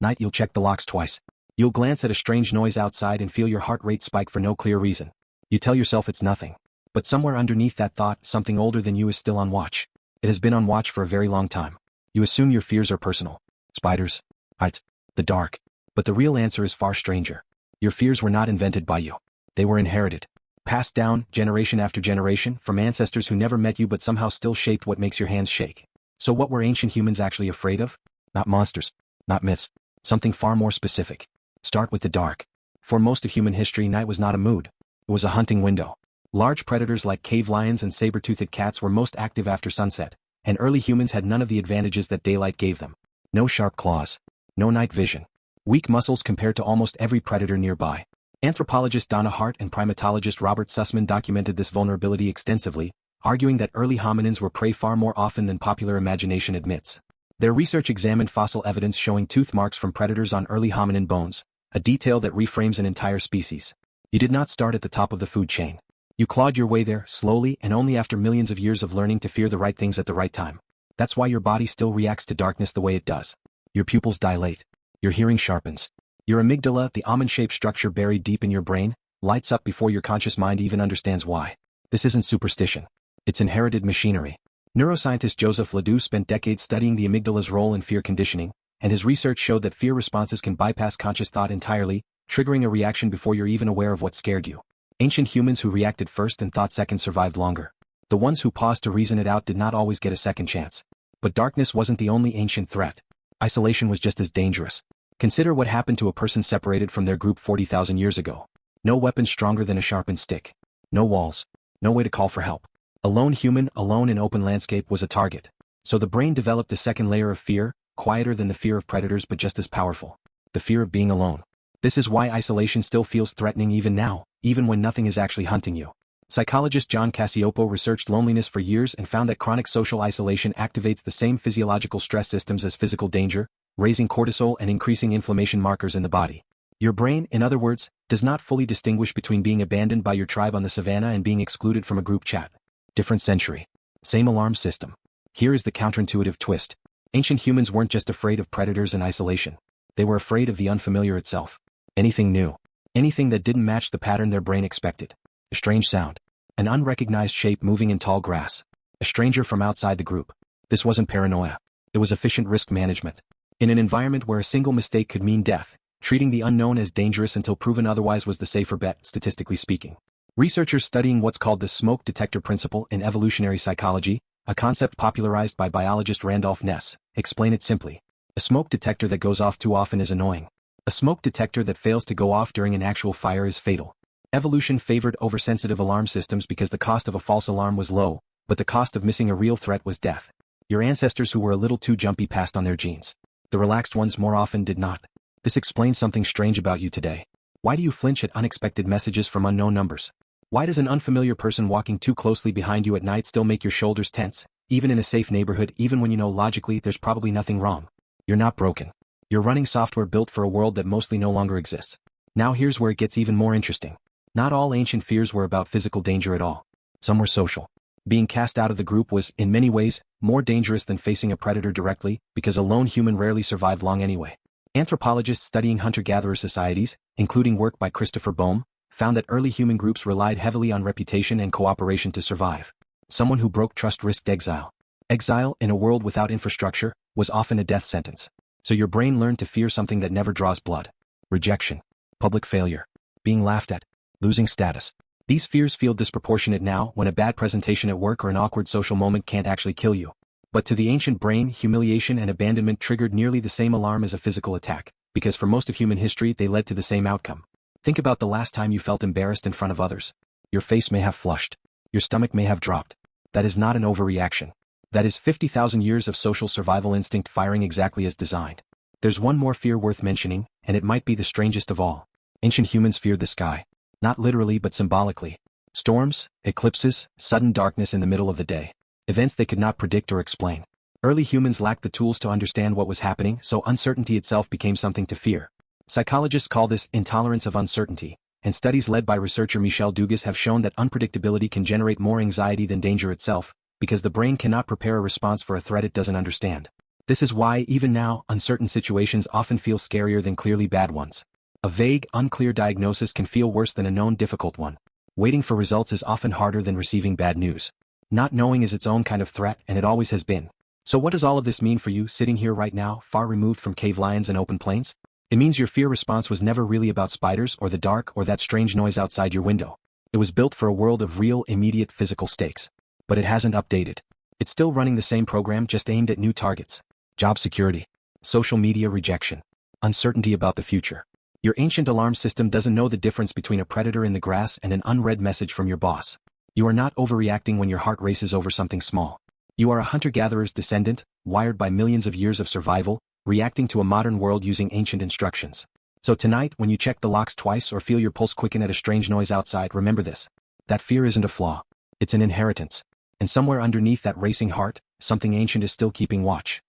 Night, you'll check the locks twice. You'll glance at a strange noise outside and feel your heart rate spike for no clear reason. You tell yourself it's nothing. But somewhere underneath that thought, something older than you is still on watch. It has been on watch for a very long time. You assume your fears are personal. Spiders, heights, the dark. But the real answer is far stranger. Your fears were not invented by you. They were inherited. Passed down, generation after generation, from ancestors who never met you but somehow still shaped what makes your hands shake. So what were ancient humans actually afraid of? Not monsters. Not myths. Something far more specific. Start with the dark. For most of human history, night was not a mood. It was a hunting window. Large predators like cave lions and saber-toothed cats were most active after sunset, and early humans had none of the advantages that daylight gave them. No sharp claws. No night vision. Weak muscles compared to almost every predator nearby. Anthropologist Donna Hart and primatologist Robert Sussman documented this vulnerability extensively, arguing that early hominins were prey far more often than popular imagination admits. Their research examined fossil evidence showing tooth marks from predators on early hominin bones, a detail that reframes an entire species. You did not start at the top of the food chain. You clawed your way there, slowly and only after millions of years of learning to fear the right things at the right time. That's why your body still reacts to darkness the way it does. Your pupils dilate. Your hearing sharpens. Your amygdala, the almond-shaped structure buried deep in your brain, lights up before your conscious mind even understands why. This isn't superstition. It's inherited machinery. Neuroscientist Joseph Ledoux spent decades studying the amygdala's role in fear conditioning, and his research showed that fear responses can bypass conscious thought entirely, triggering a reaction before you're even aware of what scared you. Ancient humans who reacted first and thought second survived longer. The ones who paused to reason it out did not always get a second chance. But darkness wasn't the only ancient threat. Isolation was just as dangerous. Consider what happened to a person separated from their group 40,000 years ago. No weapon stronger than a sharpened stick. No walls. No way to call for help. A lone human, alone in open landscape, was a target. So the brain developed a second layer of fear, quieter than the fear of predators but just as powerful. The fear of being alone. This is why isolation still feels threatening even now, even when nothing is actually hunting you. Psychologist John Cacioppo researched loneliness for years and found that chronic social isolation activates the same physiological stress systems as physical danger, raising cortisol and increasing inflammation markers in the body. Your brain, in other words, does not fully distinguish between being abandoned by your tribe on the savannah and being excluded from a group chat. Different century. Same alarm system. Here is the counterintuitive twist. Ancient humans weren't just afraid of predators and isolation. They were afraid of the unfamiliar itself. Anything new. Anything that didn't match the pattern their brain expected. A strange sound. An unrecognized shape moving in tall grass. A stranger from outside the group. This wasn't paranoia. It was efficient risk management. In an environment where a single mistake could mean death, treating the unknown as dangerous until proven otherwise was the safer bet, statistically speaking. Researchers studying what's called the smoke detector principle in evolutionary psychology, a concept popularized by biologist Randolph Ness, explain it simply. A smoke detector that goes off too often is annoying. A smoke detector that fails to go off during an actual fire is fatal. Evolution favored oversensitive alarm systems because the cost of a false alarm was low, but the cost of missing a real threat was death. Your ancestors who were a little too jumpy passed on their genes. The relaxed ones more often did not. This explains something strange about you today. Why do you flinch at unexpected messages from unknown numbers? Why does an unfamiliar person walking too closely behind you at night still make your shoulders tense, even in a safe neighborhood, even when you know logically there's probably nothing wrong? You're not broken. You're running software built for a world that mostly no longer exists. Now here's where it gets even more interesting. Not all ancient fears were about physical danger at all. Some were social. Being cast out of the group was, in many ways, more dangerous than facing a predator directly, because a lone human rarely survived long anyway. Anthropologists studying hunter-gatherer societies, including work by Christopher Boehm, found that early human groups relied heavily on reputation and cooperation to survive. Someone who broke trust risked exile. Exile, in a world without infrastructure, was often a death sentence. So your brain learned to fear something that never draws blood. Rejection. Public failure. Being laughed at. Losing status. These fears feel disproportionate now when a bad presentation at work or an awkward social moment can't actually kill you. But to the ancient brain, humiliation and abandonment triggered nearly the same alarm as a physical attack, because for most of human history they led to the same outcome. Think about the last time you felt embarrassed in front of others. Your face may have flushed. Your stomach may have dropped. That is not an overreaction. That is 50,000 years of social survival instinct firing exactly as designed. There's one more fear worth mentioning, and it might be the strangest of all. Ancient humans feared the sky. Not literally but symbolically. Storms, eclipses, sudden darkness in the middle of the day. Events they could not predict or explain. Early humans lacked the tools to understand what was happening, so uncertainty itself became something to fear. Psychologists call this intolerance of uncertainty, and studies led by researcher Michel Dugas have shown that unpredictability can generate more anxiety than danger itself, because the brain cannot prepare a response for a threat it doesn't understand. This is why, even now, uncertain situations often feel scarier than clearly bad ones. A vague, unclear diagnosis can feel worse than a known difficult one. Waiting for results is often harder than receiving bad news. Not knowing is its own kind of threat, and it always has been. So what does all of this mean for you, sitting here right now, far removed from cave lions and open plains? It means your fear response was never really about spiders or the dark or that strange noise outside your window. It was built for a world of real, immediate physical stakes. But it hasn't updated. It's still running the same program, just aimed at new targets. Job security. Social media rejection. Uncertainty about the future. Your ancient alarm system doesn't know the difference between a predator in the grass and an unread message from your boss. You are not overreacting when your heart races over something small. You are a hunter-gatherer's descendant, wired by millions of years of survival, reacting to a modern world using ancient instructions. So tonight, when you check the locks twice or feel your pulse quicken at a strange noise outside, remember this. That fear isn't a flaw. It's an inheritance. And somewhere underneath that racing heart, something ancient is still keeping watch.